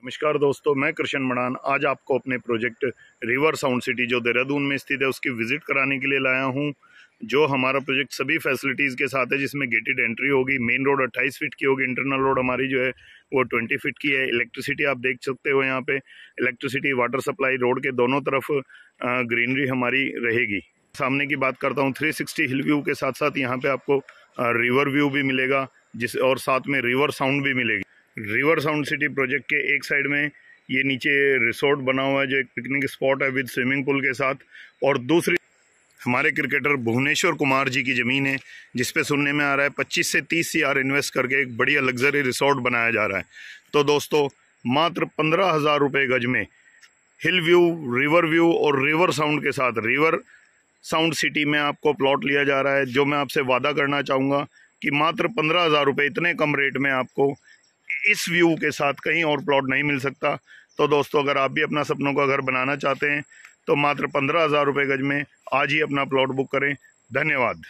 नमस्कार दोस्तों, मैं कृष्ण मडान आज आपको अपने प्रोजेक्ट रिवर साउंड सिटी जो देहरादून में स्थित है उसकी विजिट कराने के लिए लाया हूं। जो हमारा प्रोजेक्ट सभी फैसिलिटीज़ के साथ है, जिसमें गेटेड एंट्री होगी, मेन रोड 28 फीट की होगी, इंटरनल रोड हमारी जो है वो 20 फीट की है। इलेक्ट्रिसिटी आप देख सकते हो, यहाँ पे इलेक्ट्रिसिटी, वाटर सप्लाई, रोड के दोनों तरफ ग्रीनरी हमारी रहेगी। सामने की बात करता हूँ, 360 हिल व्यू के साथ साथ यहाँ पे आपको रिवर व्यू भी मिलेगा, और साथ में रिवर साउंड भी मिलेगी। रिवर साउंड सिटी प्रोजेक्ट के एक साइड में ये नीचे रिसोर्ट बना हुआ है जो एक पिकनिक स्पॉट है विद स्विमिंग पूल के साथ, और दूसरी हमारे क्रिकेटर भुवनेश्वर कुमार जी की ज़मीन है जिसपे सुनने में आ रहा है 25 से 30 CR इन्वेस्ट करके एक बढ़िया लग्जरी रिसोर्ट बनाया जा रहा है। तो दोस्तों, मात्र 15,000 रुपये गज में हिल व्यू, रिवर व्यू और रिवर साउंड के साथ रिवर साउंड सिटी में आपको प्लॉट लिया जा रहा है। जो मैं आपसे वादा करना चाहूँगा कि मात्र 15,000 रुपये, इतने कम रेट में आपको इस व्यू के साथ कहीं और प्लॉट नहीं मिल सकता। तो दोस्तों, अगर आप भी अपना सपनों का घर बनाना चाहते हैं तो मात्र 15,000 रुपये गज में आज ही अपना प्लॉट बुक करें। धन्यवाद।